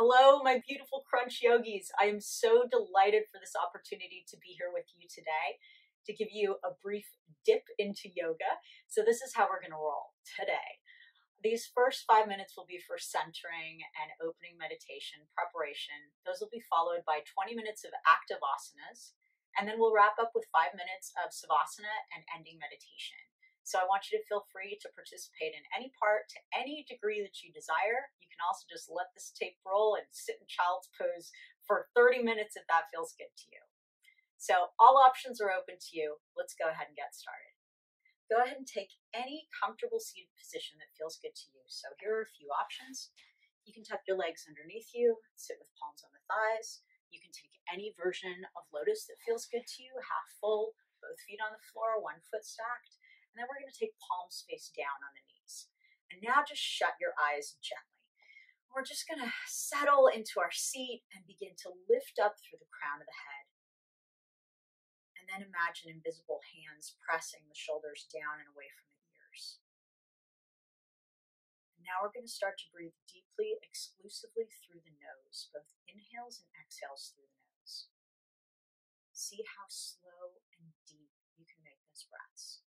Hello, my beautiful crunch yogis. I am so delighted for this opportunity to be here with you today to give you a brief dip into yoga. So this is how we're going to roll today. These first 5 minutes will be for centering and opening meditation preparation. Those will be followed by 20 minutes of active asanas. And then we'll wrap up with 5 minutes of savasana and ending meditation. So I want you to feel free to participate in any part to any degree that you desire. You can also just let this tape roll and sit in child's pose for 30 minutes if that feels good to you. So all options are open to you. Let's go ahead and get started. Go ahead and take any comfortable seated position that feels good to you. So here are a few options. You can tuck your legs underneath you, sit with palms on the thighs. You can take any version of lotus that feels good to you, half full, both feet on the floor, one foot stacked. And then we're going to take palms face down on the knees. And now just shut your eyes gently. We're just going to settle into our seat and begin to lift up through the crown of the head. And then imagine invisible hands pressing the shoulders down and away from the ears. And now we're going to start to breathe deeply, exclusively through the nose, both inhales and exhales through the nose. See how slow and deep you can make those breaths.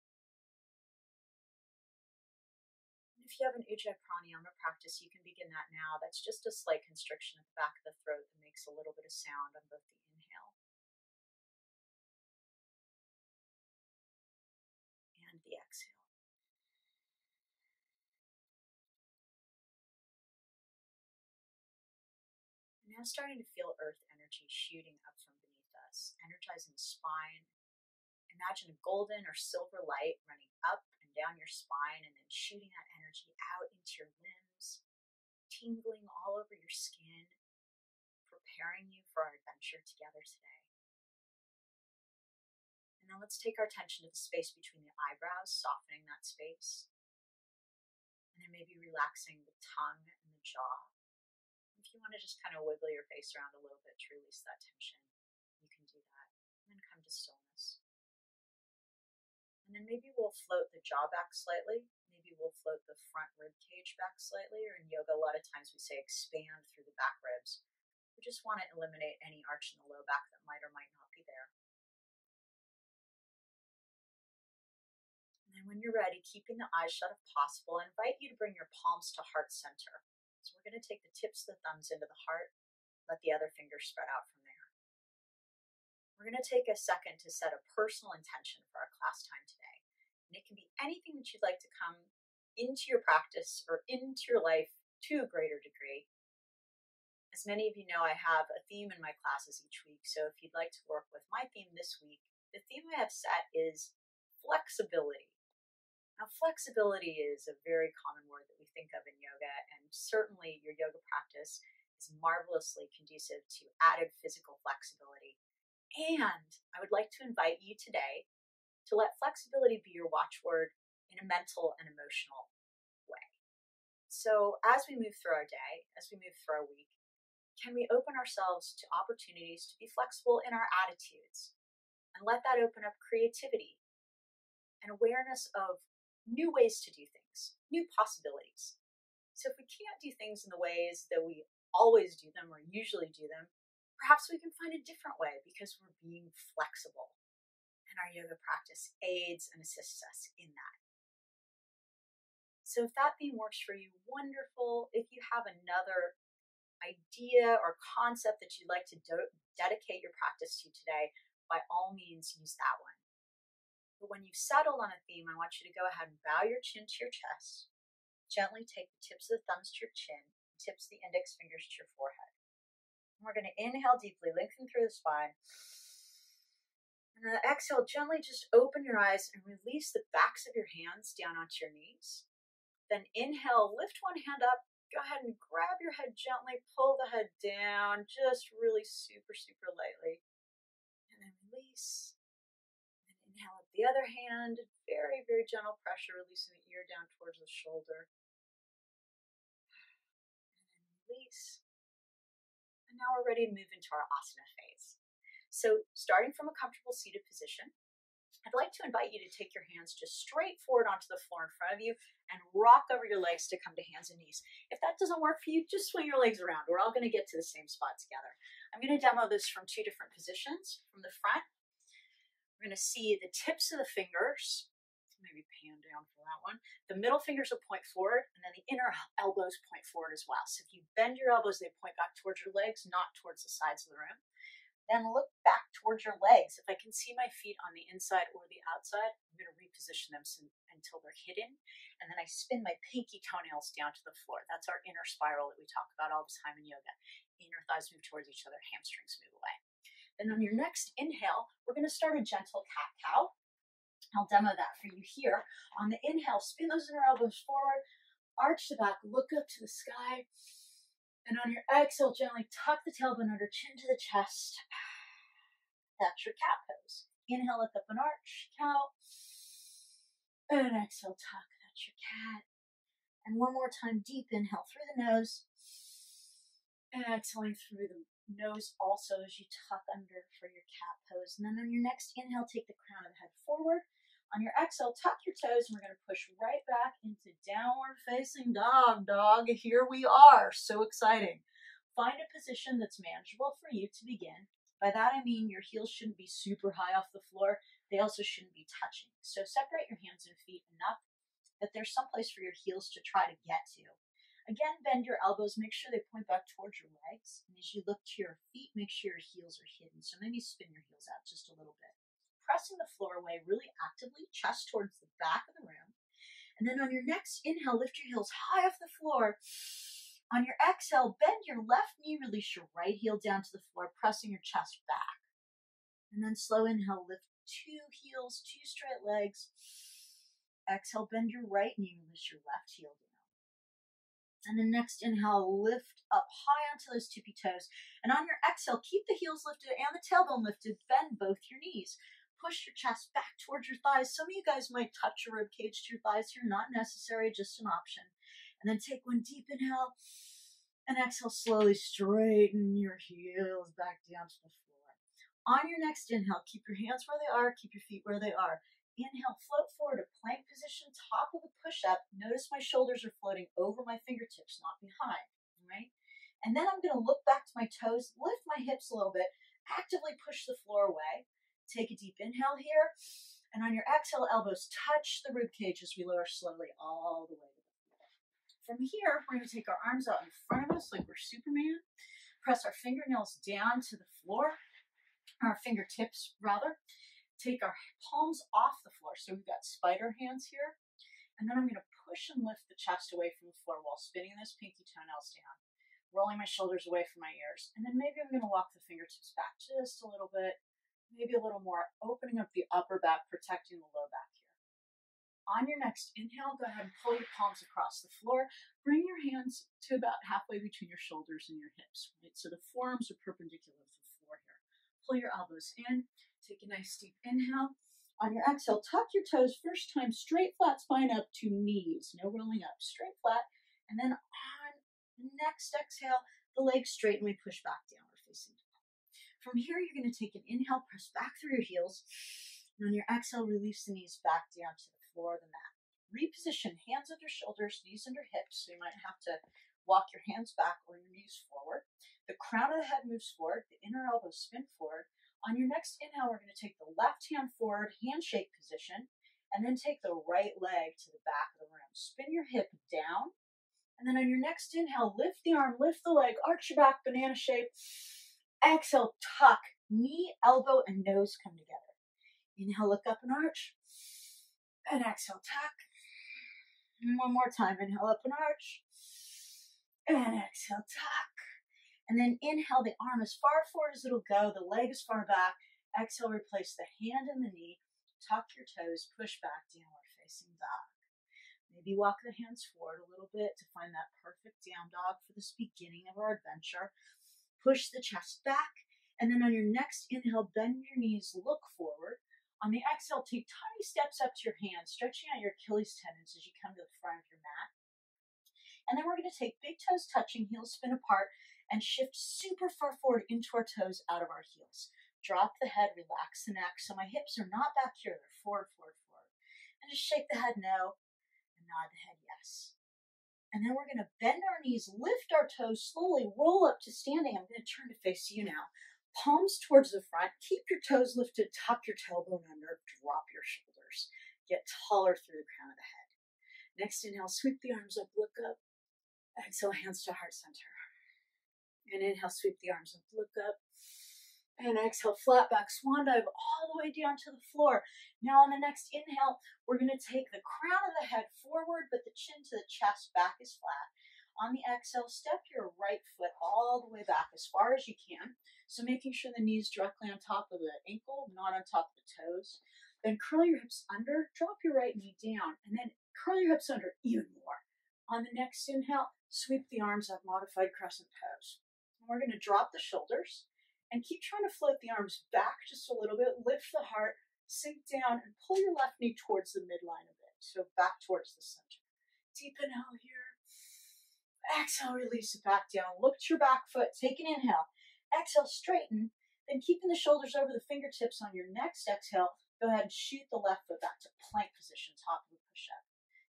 If you have an Ujjayi pranayama practice, you can begin that now. That's just a slight constriction at the back of the throat that makes a little bit of sound on both the inhale and the exhale. And now starting to feel earth energy shooting up from beneath us, energizing the spine. Imagine a golden or silver light running up and down your spine and then shooting that energy out into your limbs, tingling all over your skin, preparing you for our adventure together today. And now let's take our attention to the space between the eyebrows, softening that space. And then maybe relaxing the tongue and the jaw. If you want to just kind of wiggle your face around a little bit to release that tension, you can do that. And then come to stillness. And then maybe we'll float the jaw back slightly. Maybe we'll float the front rib cage back slightly. Or in yoga, a lot of times we say expand through the back ribs. We just want to eliminate any arch in the low back that might or might not be there. And then when you're ready, keeping the eyes shut if possible, I invite you to bring your palms to heart center. So we're going to take the tips of the thumbs into the heart, let the other fingers spread out from there. We're going to take a second to set a personal intention for our class time today. And it can be anything that you'd like to come into your practice or into your life to a greater degree. As many of you know, I have a theme in my classes each week. So if you'd like to work with my theme this week, the theme I have set is flexibility. Now, flexibility is a very common word that we think of in yoga, and certainly your yoga practice is marvelously conducive to added physical flexibility. And I would like to invite you today to let flexibility be your watchword in a mental and emotional way. So as we move through our day, as we move through our week, can we open ourselves to opportunities to be flexible in our attitudes and let that open up creativity and awareness of new ways to do things, new possibilities. So if we can't do things in the ways that we always do them or usually do them, perhaps we can find a different way because we're being flexible. And our yoga practice aids and assists us in that. So if that theme works for you, wonderful. If you have another idea or concept that you'd like to dedicate your practice to today, by all means use that one. But when you've settled on a theme, I want you to go ahead and bow your chin to your chest. Gently take the tips of the thumbs to your chin, tips of the index fingers to your forehead. And we're going to inhale deeply, lengthen through the spine. And then exhale, gently just open your eyes and release the backs of your hands down onto your knees. Then inhale, lift one hand up, go ahead and grab your head gently, pull the head down, just really super, super lightly. And then release. And inhale up the other hand, very, very gentle pressure, releasing the ear down towards the shoulder. And then release. And now we're ready to move into our Asana phase. So starting from a comfortable seated position, I'd like to invite you to take your hands just straight forward onto the floor in front of you and rock over your legs to come to hands and knees. If that doesn't work for you, just swing your legs around. We're all going to get to the same spot together. I'm going to demo this from two different positions. From the front, we're going to see the tips of the fingers. Maybe pan down for that one. The middle fingers will point forward, and then the inner elbows point forward as well. So if you bend your elbows, they point back towards your legs, not towards the sides of the room. Then look back towards your legs. If I can see my feet on the inside or the outside, I'm going to reposition them until they're hidden. And then I spin my pinky toenails down to the floor. That's our inner spiral that we talk about all the time in yoga. Inner thighs move towards each other, hamstrings move away. Then on your next inhale, we're going to start a gentle cat-cow. I'll demo that for you here. On the inhale, spin those inner elbows forward, arch the back, look up to the sky. And on your exhale, gently tuck the tailbone under, chin to the chest. That's your cat pose. Inhale, look up and arch, cow. And exhale, tuck. That's your cat. And one more time, deep inhale through the nose. And exhaling through the nose also as you tuck under for your cat pose. And then on your next inhale, take the crown of the head forward. On your exhale, tuck your toes, and we're going to push right back into downward facing dog. Here we are. So exciting. Find a position that's manageable for you to begin. By that, I mean your heels shouldn't be super high off the floor. They also shouldn't be touching. So separate your hands and feet enough that there's some place for your heels to try to get to. Again, bend your elbows. Make sure they point back towards your legs. And as you look to your feet, make sure your heels are hidden. So maybe spin your heels out just a little bit. Pressing the floor away really actively, chest towards the back of the room. And then on your next inhale, lift your heels high off the floor. On your exhale, bend your left knee, release your right heel down to the floor, pressing your chest back. And then slow inhale, lift two heels, two straight legs. Exhale, bend your right knee, release your left heel down. And then next inhale, lift up high onto those tippy toes. And on your exhale, keep the heels lifted and the tailbone lifted, bend both your knees. Push your chest back towards your thighs. Some of you guys might touch your rib cage to your thighs here. Not necessary, just an option. And then take one deep inhale and exhale, slowly straighten your heels back down to the floor. On your next inhale, keep your hands where they are, keep your feet where they are. Inhale, float forward to plank position, top of the push-up. Notice my shoulders are floating over my fingertips, not behind, right? And then I'm going to look back to my toes, lift my hips a little bit, actively push the floor away. Take a deep inhale here, and on your exhale, elbows touch the rib cage as we lower slowly all the way to the floor. From here, we're going to take our arms out in front of us like we're Superman. Press our fingernails down to the floor, our fingertips rather. Take our palms off the floor, so we've got spider hands here. And then I'm going to push and lift the chest away from the floor while spinning those pinky toenails down, rolling my shoulders away from my ears. And then maybe I'm going to walk the fingertips back just a little bit. Maybe a little more, opening up the upper back, protecting the low back here. On your next inhale, go ahead and pull your palms across the floor. Bring your hands to about halfway between your shoulders and your hips, right? So the forearms are perpendicular to the floor here. Pull your elbows in, take a nice deep inhale. On your exhale, tuck your toes, first time straight flat spine up to knees, no rolling up, straight flat. And then on the next exhale, the legs straight and we push back downward facing dog. From here, you're going to take an inhale, press back through your heels. And on your exhale, release the knees back down to the floor of the mat. Reposition hands under shoulders, knees under hips. So you might have to walk your hands back or your knees forward. The crown of the head moves forward. The inner elbows spin forward. On your next inhale, we're going to take the left hand forward, handshake position. And then take the right leg to the back of the room. Spin your hip down. And then on your next inhale, lift the arm, lift the leg, arch your back, banana shape. Exhale, tuck, knee, elbow, and nose come together. Inhale, look up and arch. And exhale, tuck. And one more time, inhale up and arch. And exhale, tuck. And then inhale, the arm as far forward as it'll go, the leg as far back. Exhale, replace the hand and the knee. Tuck your toes, push back, downward facing dog. Maybe walk the hands forward a little bit to find that perfect down dog for this beginning of our adventure. Push the chest back, and then on your next inhale, bend your knees, look forward. On the exhale, take tiny steps up to your hands, stretching out your Achilles tendons as you come to the front of your mat. And then we're going to take big toes touching, heels spin apart, and shift super far forward into our toes out of our heels. Drop the head, relax the neck. So my hips are not back here, they're forward, forward, forward. And just shake the head no, and nod the head yes. And then we're going to bend our knees, lift our toes, slowly roll up to standing. I'm going to turn to face you now. Palms towards the front. Keep your toes lifted, tuck your tailbone under, drop your shoulders. Get taller through the crown of the head. Next inhale, sweep the arms up, look up. Exhale, hands to heart center. And inhale, sweep the arms up, look up. And exhale, flat back swan dive all the way down to the floor. Now on the next inhale, we're going to take the crown of the head forward, but the chin to the chest, back is flat. On the exhale, step your right foot all the way back as far as you can. So making sure the knee's directly on top of the ankle, not on top of the toes. Then curl your hips under, drop your right knee down, and then curl your hips under even more. On the next inhale, sweep the arms up, modified crescent pose. And we're going to drop the shoulders and keep trying to float the arms back just a little bit, lift the heart, sink down, and pull your left knee towards the midline a bit, so back towards the center. Deep inhale here. Exhale, release it back down. Look to your back foot, take an inhale. Exhale, straighten, then keeping the shoulders over the fingertips on your next exhale, go ahead and shoot the left foot back to plank position, top of the push-up.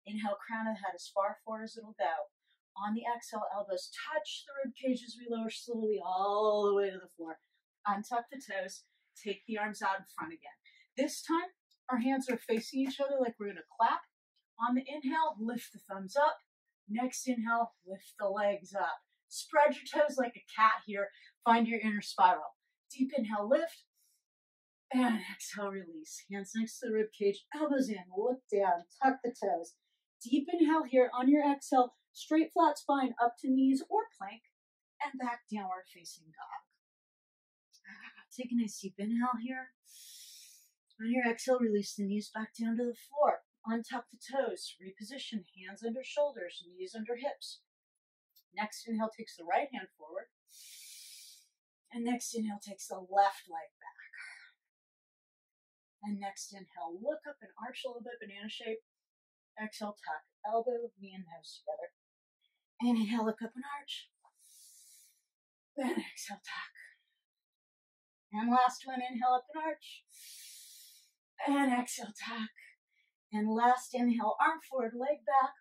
Inhale, crown of the head as far forward as it'll go. On the exhale, elbows touch the rib cage as we lower slowly all the way to the floor. Untuck the toes, take the arms out in front again. This time, our hands are facing each other like we're going to clap. On the inhale, lift the thumbs up. Next inhale, lift the legs up. Spread your toes like a cat here. Find your inner spiral. Deep inhale, lift. And exhale, release. Hands next to the rib cage, elbows in, look down, tuck the toes. Deep inhale here. On your exhale, straight flat spine up to knees or plank, and back downward facing dog. Take a nice deep inhale here. On your exhale, release the knees back down to the floor. Untuck the toes, reposition, hands under shoulders, knees under hips. Next inhale takes the right hand forward. And next inhale takes the left leg back. And next inhale, look up and arch a little bit, banana shape. Exhale, tuck, elbow, knee and nose together. Inhale, look up and arch. Then exhale, tuck. And last one, inhale up and arch. And exhale, tuck. And last inhale, arm forward, leg back.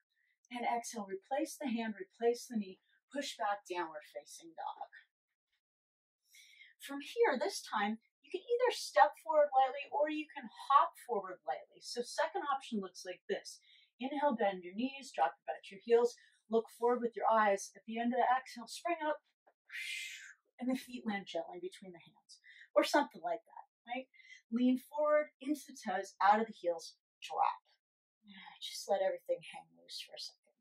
And exhale, replace the hand, replace the knee, push back, downward facing dog. From here, this time, you can either step forward lightly or you can hop forward lightly. So second option looks like this. Inhale, bend your knees, drop your butt to your heels, look forward with your eyes. At the end of the exhale, spring up, and the feet land gently between the hands, or something like that, right? Lean forward into the toes, out of the heels, drop. Just let everything hang loose for a second.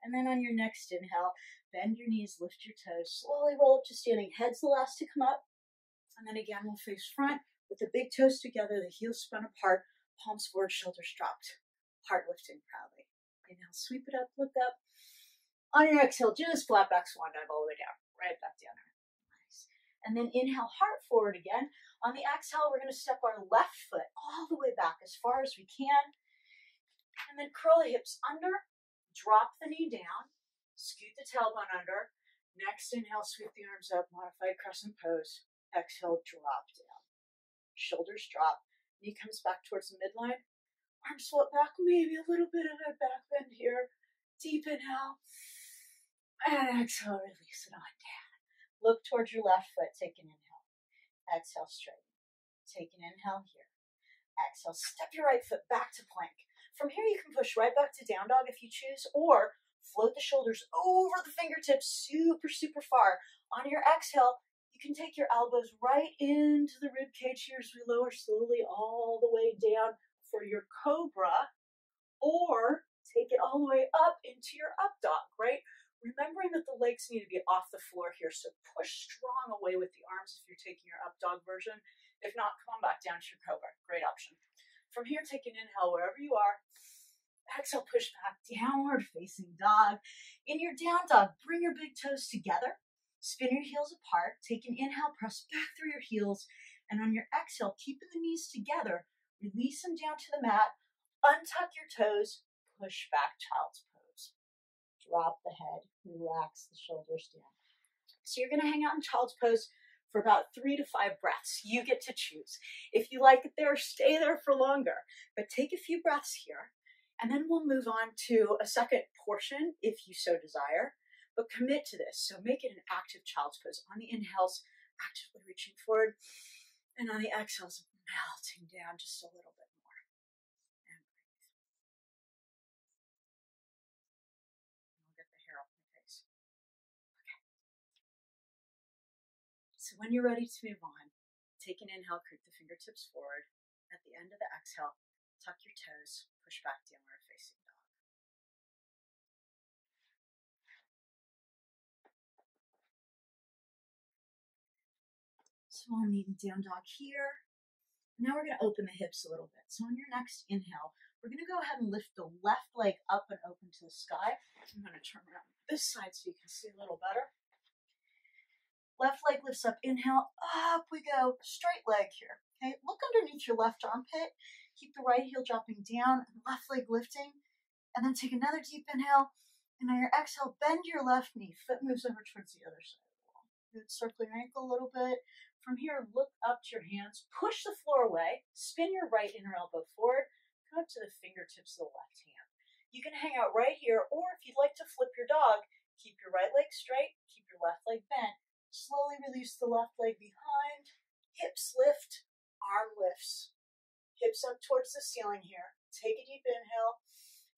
And then on your next inhale, bend your knees, lift your toes, slowly roll up to standing. Head's the last to come up. And then again, we'll face front with the big toes together, the heels spun apart, palms forward, shoulders dropped, heart lifting proudly. Inhale, sweep it up, look up. On your exhale, do this flat back swan dive all the way down, right back down. Nice. And then inhale, heart forward again. On the exhale, we're going to step our left foot all the way back as far as we can. And then curl the hips under, drop the knee down, scoot the tailbone under. Next inhale, sweep the arms up, modified crescent pose. Exhale, drop down. Shoulders drop. Knee comes back towards the midline. Arms float back, maybe a little bit of a back bend here. Deep inhale. And exhale, release it on down. Look towards your left foot, take an inhale. Exhale, straighten. Take an inhale here. Exhale, step your right foot back to plank. From here, you can push right back to down dog if you choose, or float the shoulders over the fingertips super, super far. On your exhale, you can take your elbows right into the rib cage here as we lower slowly all the way down for your cobra, or take it all the way up into your up dog, right? Remembering that the legs need to be off the floor here, so push strong away with the arms if you're taking your up dog version. If not, come on back down to your cobra. Great option. From here, take an inhale wherever you are. Exhale, push back, downward facing dog. In your down dog, bring your big toes together. Spin your heels apart. Take an inhale, press back through your heels. And on your exhale, keeping the knees together, release them down to the mat. Untuck your toes, push back, child's pose. Drop the head, relax the shoulders down. So you're going to hang out in child's pose for about 3 to 5 breaths. You get to choose. If you like it there, stay there for longer, but take a few breaths here, and then we'll move on to a second portion if you so desire, but commit to this. So make it an active child's pose. On the inhales, actively reaching forward, and on the exhales, melting down just a little bit more. And breathe. I'll get the hair off my face. Okay. So when you're ready to move on, take an inhale, creep the fingertips forward. At the end of the exhale, tuck your toes, push back downward facing dog. So I'll meet in down dog here. Now we're going to open the hips a little bit. So on your next inhale, we're going to go ahead and lift the left leg up and open to the sky. I'm going to turn around this side so you can see a little better. Left leg lifts up, inhale, up we go, straight leg here. Okay, look underneath your left armpit, keep the right heel dropping down, and left leg lifting, and then take another deep inhale, and on your exhale, bend your left knee, foot moves over towards the other side of the wall. Good, circle your ankle a little bit. From here, look up to your hands, push the floor away, spin your right inner elbow forward, come up to the fingertips of the left hand. You can hang out right here, or if you'd like to flip your dog, keep your right leg straight, keep your left leg bent, slowly release the left leg behind, hips lift, arm lifts, hips up towards the ceiling here. Take a deep inhale,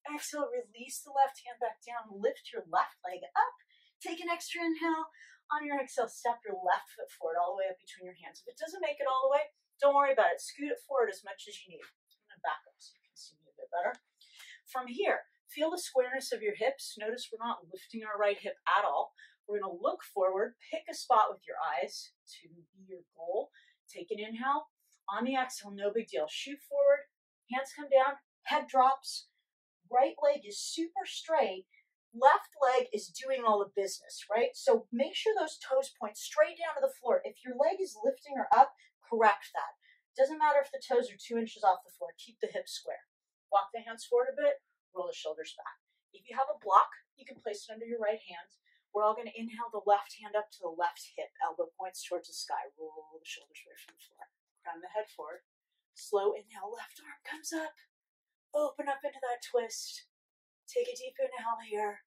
exhale, release the left hand back down, lift your left leg up, take an extra inhale. On your exhale, step your left foot forward all the way up between your hands. If it doesn't make it all the way, don't worry about it. Scoot it forward as much as you need. I'm going to back up so you can see me a bit better. From here, feel the squareness of your hips. Notice we're not lifting our right hip at all. We're going to look forward, pick a spot with your eyes to be your goal. Take an inhale. On the exhale, no big deal. Shoot forward, hands come down, head drops. Right leg is super straight. Left leg is doing all the business, right? So make sure those toes point straight down to the floor. If your leg is lifting or up, correct that. Doesn't matter if the toes are 2 inches off the floor. Keep the hips square. Walk the hands forward a bit, roll the shoulders back. If you have a block, you can place it under your right hand. We're all going to inhale the left hand up to the left hip, elbow points towards the sky. Roll the shoulders away from the floor. Crown the head forward. Slow inhale, left arm comes up. Open up into that twist. Take a deep inhale here.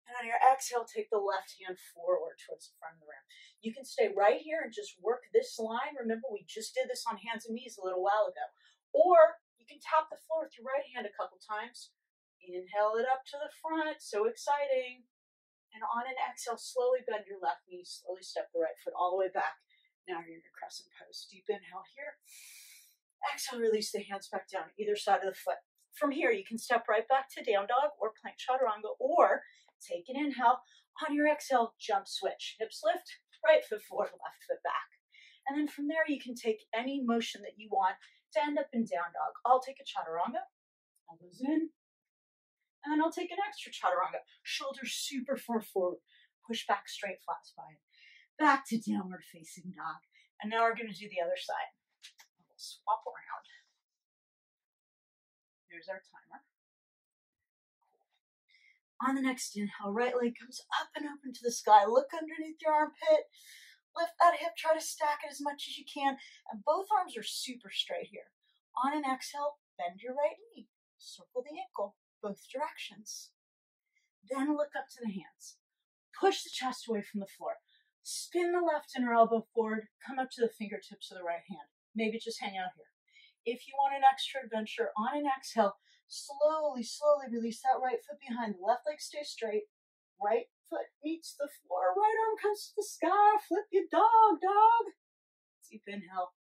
And on your exhale, take the left hand forward towards the front of the room. You can stay right here and just work this line. Remember, we just did this on hands and knees a little while ago. Or you can tap the floor with your right hand a couple times. Inhale it up to the front. So exciting. And on an exhale, slowly bend your left knee. Slowly step the right foot all the way back. Now you're in your crescent pose. Deep inhale here. Exhale, release the hands back down either side of the foot. From here, you can step right back to down dog or plank chaturanga, or take an inhale. On your exhale, jump switch. Hips lift, right foot forward, left foot back. And then from there, you can take any motion that you want to end up in down dog. I'll take a chaturanga. Elbows in. And then I'll take an extra chaturanga. Shoulders super far forward. Push back straight, flat spine. Back to downward facing dog. And now we're going to do the other side. We'll swap around. Here's our timer. On the next inhale, right leg comes up and open to the sky. Look underneath your armpit. Lift that hip. Try to stack it as much as you can. And both arms are super straight here. On an exhale, bend your right knee. Circle the ankle, both directions. Then look up to the hands. Push the chest away from the floor. Spin the left inner elbow forward. Come up to the fingertips of the right hand. Maybe just hang out here. If you want an extra adventure, on an exhale, slowly release that right foot behind. The left leg stays straight. Right foot meets the floor. Right arm comes to the sky. Flip your dog. Deep inhale.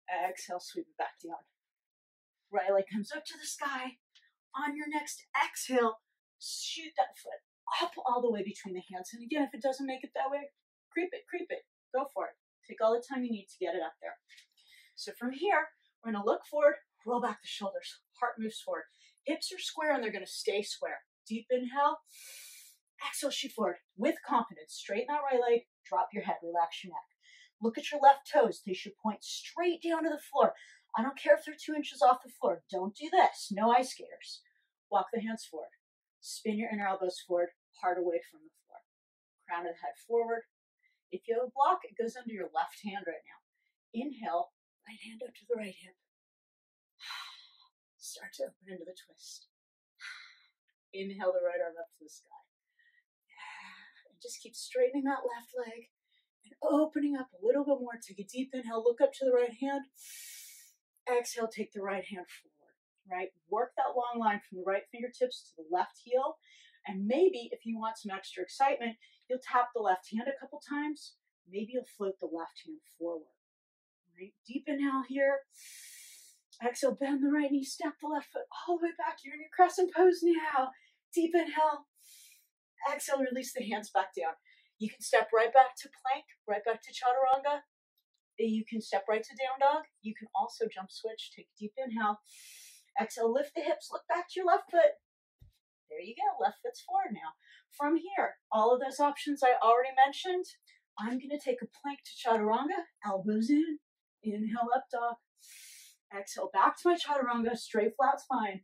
Exhale, sweep it back down. Right leg comes up to the sky. On your next exhale, shoot that foot up all the way between the hands. And again, if it doesn't make it that way, creep it. Go for it. Take all the time you need to get it up there. So from here, we're going to look forward, roll back the shoulders, heart moves forward. Hips are square and they're going to stay square. Deep inhale, exhale, shoot forward with confidence. Straighten that right leg, drop your head, relax your neck. Look at your left toes. They should point straight down to the floor. I don't care if they're 2 inches off the floor. Don't do this. No ice skaters. Walk the hands forward. Spin your inner elbows forward, heart away from the floor. Crown of the head forward. If you have a block, it goes under your left hand right now. Inhale, right hand up to the right hip. Start to open into the twist. Inhale the right arm up to the sky. And just keep straightening that left leg and opening up a little bit more. Take a deep inhale, look up to the right hand. Exhale, take the right hand forward, right? Work that long line from the right fingertips to the left heel. And maybe if you want some extra excitement, you'll tap the left hand a couple times. Maybe you'll float the left hand forward, right? Deep inhale here. Exhale, bend the right knee, step the left foot all the way back. You're in your crescent pose now. Deep inhale. Exhale, release the hands back down. You can step right back to plank, right back to Chaturanga. You can step right to down dog. You can also jump switch, take a deep inhale. Exhale, lift the hips, look back to your left foot. There you go, left foot's forward now. From here, all of those options I already mentioned, I'm gonna take a plank to Chaturanga, elbows in, inhale up dog. Exhale, back to my Chaturanga, straight flat spine.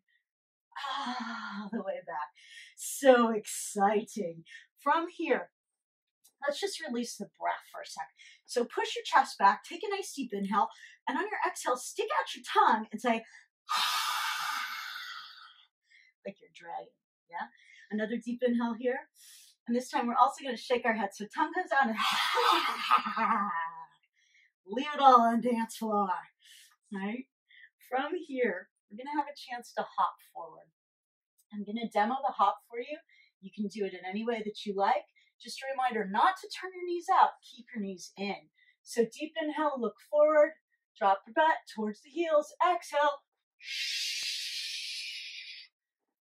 All the way back. So exciting. From here, let's just release the breath for a sec. So push your chest back, take a nice deep inhale, and on your exhale, stick out your tongue and say, like you're dragging, yeah? Another deep inhale here. And this time we're also gonna shake our head. So tongue comes out and leave it all on dance floor, right? From here, we're gonna have a chance to hop forward. I'm gonna demo the hop for you. You can do it in any way that you like. Just a reminder not to turn your knees out, keep your knees in. So deep inhale, look forward, drop your butt towards the heels, exhale.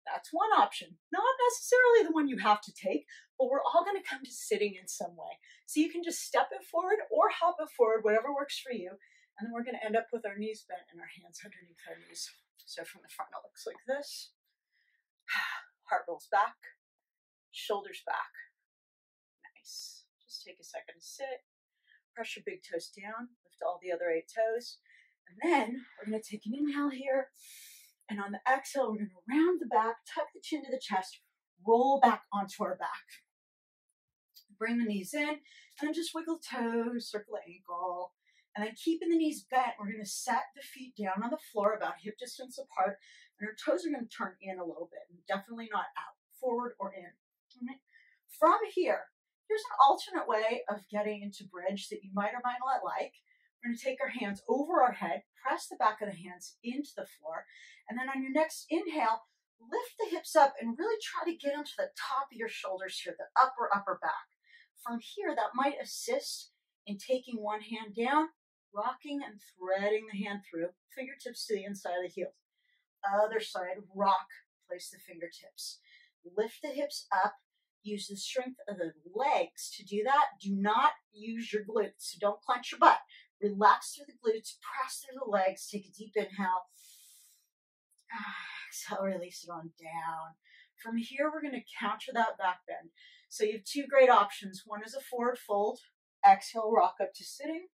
That's one option. Not necessarily the one you have to take, but we're all gonna come to sitting in some way. So you can just step it forward or hop it forward, whatever works for you. And then we're gonna end up with our knees bent and our hands underneath our knees. So from the front, it looks like this. Heart rolls back, shoulders back. Nice. Just take a second to sit. Press your big toes down, lift all the other 8 toes. And then we're gonna take an inhale here. And on the exhale, we're gonna round the back, tuck the chin to the chest, roll back onto our back. Bring the knees in, and then just wiggle toes, circle ankle. And then keeping the knees bent, we're gonna set the feet down on the floor about hip distance apart. And our toes are gonna turn in a little bit, and definitely not out, forward or in. Okay. From here, here's an alternate way of getting into bridge that you might or might not like. We're gonna take our hands over our head, press the back of the hands into the floor, and then on your next inhale, lift the hips up and really try to get onto the top of your shoulders here, the upper back. From here, that might assist in taking one hand down, rocking and threading the hand through, fingertips to the inside of the heels. Other side, rock, place the fingertips. Lift the hips up, use the strength of the legs to do that. Do not use your glutes, so don't clench your butt. Relax through the glutes, press through the legs, take a deep inhale. Exhale, release it on down. From here, we're gonna counter that back bend. So you have 2 great options. One is a forward fold. Exhale, rock up to sitting.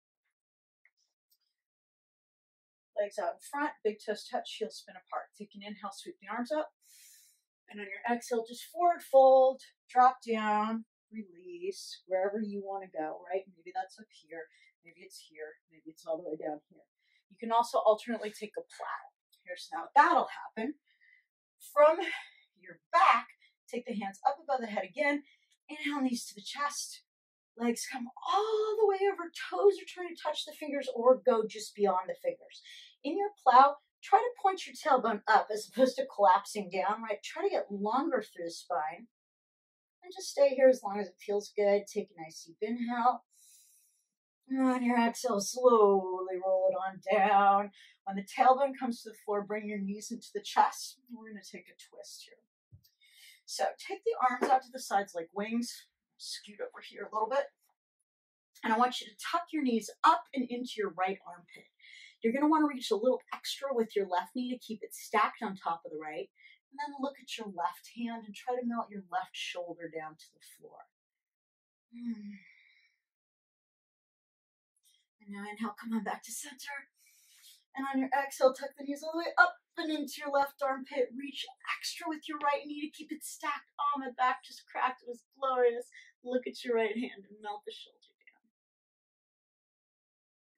Legs out in front, big toes touch, heels spin apart. Take an inhale, sweep the arms up. And on your exhale, just forward fold, drop down, release, wherever you want to go, right? Maybe that's up here, maybe it's here, maybe it's all the way down here. You can also alternately take a plow. Here's how that'll happen. From your back, take the hands up above the head again, inhale, knees to the chest, legs come all the way over, toes are trying to touch the fingers or go just beyond the fingers. In your plow, try to point your tailbone up as opposed to collapsing down, right? Try to get longer through the spine. And just stay here as long as it feels good. Take a nice deep inhale. And on your exhale, slowly roll it on down. When the tailbone comes to the floor, bring your knees into the chest. We're going to take a twist here. So take the arms out to the sides like wings. Scoot over here a little bit. And I want you to tuck your knees up and into your right armpit. You're going to want to reach a little extra with your left knee to keep it stacked on top of the right. And then look at your left hand and try to melt your left shoulder down to the floor. And now inhale, come on back to center. And on your exhale, tuck the knees all the way up and into your left armpit. Reach extra with your right knee to keep it stacked. Oh, my back just cracked. It was glorious. Look at your right hand and melt the shoulder down.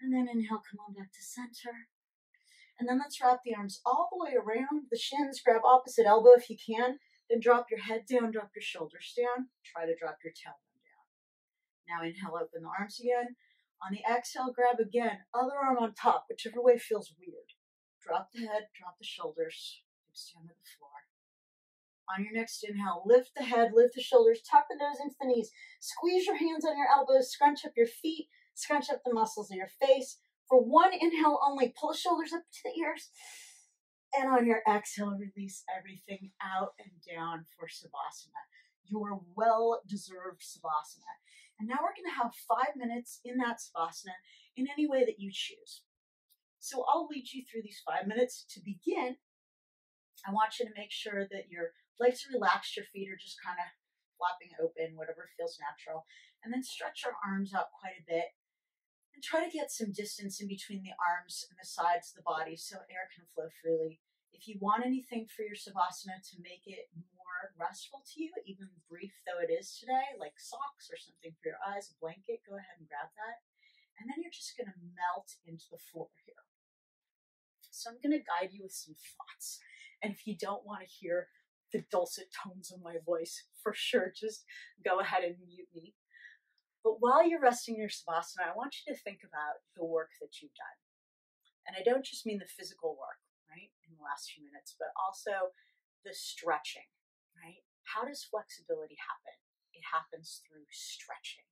And then inhale, come on back to center. And then let's wrap the arms all the way around the shins. Grab opposite elbow if you can. Then drop your head down, drop your shoulders down. Try to drop your tailbone down. Now inhale, open the arms again. On the exhale, grab again. Other arm on top, whichever way feels weird. Drop the head, drop the shoulders. Hips down to the floor. On your next inhale, lift the head, lift the shoulders, tuck the nose into the knees. Squeeze your hands on your elbows, scrunch up your feet, scrunch up the muscles of your face. For one inhale only, pull the shoulders up to the ears. And on your exhale, release everything out and down for Savasana. Your well-deserved Savasana. And now we're going to have 5 minutes in that Savasana in any way that you choose. So I'll lead you through these 5 minutes. To begin, I want you to make sure that your legs are relaxed, your feet are just kind of flopping open, whatever feels natural. And then stretch your arms out quite a bit. And try to get some distance in between the arms and the sides of the body so air can flow freely. If you want anything for your Savasana to make it more restful to you, even brief though it is today, like socks or something for your eyes, a blanket, go ahead and grab that. And then you're just going to melt into the floor here. So I'm going to guide you with some thoughts. And if you don't want to hear the dulcet tones of my voice, for sure, just go ahead and mute me. But while you're resting in your Savasana, I want you to think about the work that you've done. And I don't just mean the physical work, right, in the last few minutes, but also the stretching, right? How does flexibility happen? It happens through stretching.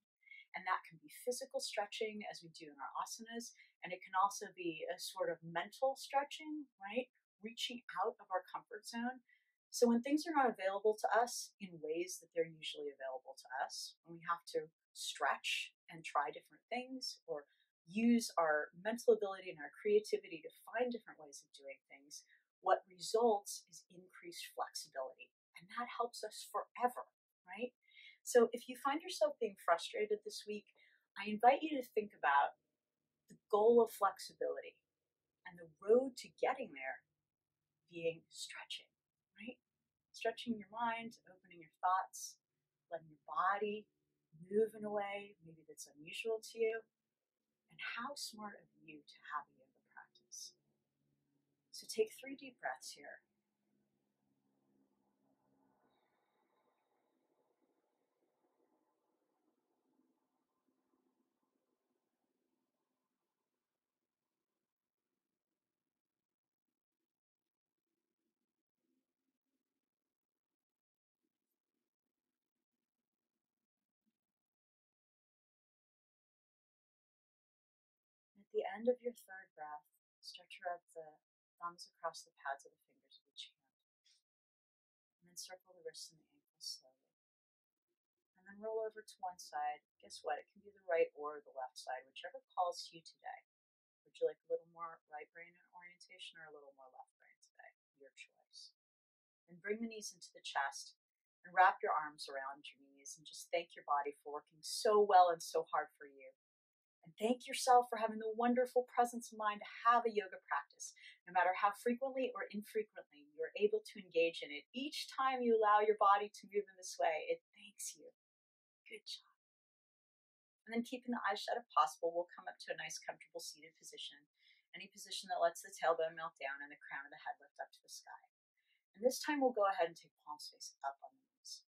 And that can be physical stretching, as we do in our asanas, and it can also be a sort of mental stretching, right? Reaching out of our comfort zone. So when things are not available to us in ways that they're usually available to us, when we have to stretch and try different things or use our mental ability and our creativity to find different ways of doing things, what results is increased flexibility. And that helps us forever, right? So if you find yourself being frustrated this week, I invite you to think about the goal of flexibility and the road to getting there being stretching, right? Stretching your mind, opening your thoughts, letting your body move in a way maybe that's unusual to you. And how smart of you to have a yoga practice. So take 3 deep breaths here. At the end of your 3rd breath, stretch out the thumbs across the pads of the fingers of each hand. And then circle the wrists and the ankles slowly. And then roll over to one side. Guess what? It can be the right or the left side, whichever calls to you today. Would you like a little more right brain orientation or a little more left brain today? Your choice. And bring the knees into the chest and wrap your arms around your knees and just thank your body for working so well and so hard for you. And thank yourself for having the wonderful presence of mind to have a yoga practice. No matter how frequently or infrequently you're able to engage in it, each time you allow your body to move in this way, it thanks you. Good job. And then keeping the eyes shut if possible, we'll come up to a nice comfortable seated position. Any position that lets the tailbone melt down and the crown of the head lift up to the sky. And this time we'll go ahead and take palms face up on the knees.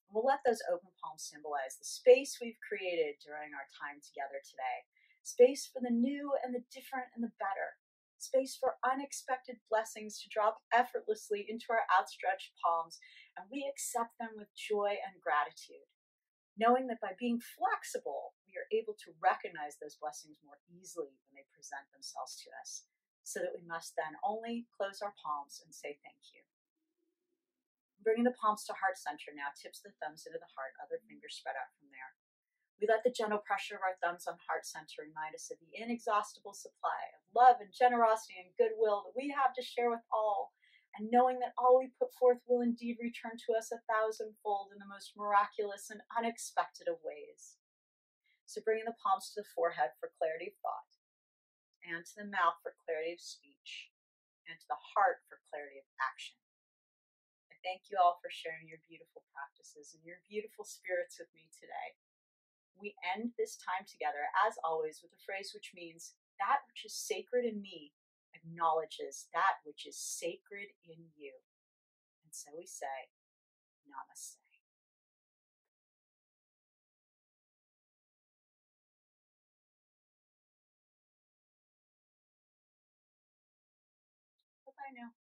And we'll let those open palms symbolize the space we've created during our time together today. Space for the new and the different and the better. Space for unexpected blessings to drop effortlessly into our outstretched palms, and we accept them with joy and gratitude. Knowing that by being flexible, we are able to recognize those blessings more easily when they present themselves to us, so that we must then only close our palms and say thank you. Bringing the palms to heart center now, tips of the thumbs into the heart, other fingers spread out from there. We let the gentle pressure of our thumbs on heart center remind us of the inexhaustible supply of love and generosity and goodwill that we have to share with all, and knowing that all we put forth will indeed return to us 1,000-fold in the most miraculous and unexpected of ways. So bringing the palms to the forehead for clarity of thought, and to the mouth for clarity of speech, and to the heart for clarity of action. I thank you all for sharing your beautiful practices and your beautiful spirits with me today. We end this time together, as always, with a phrase which means that which is sacred in me acknowledges that which is sacred in you. And so we say, Namaste. Bye bye now.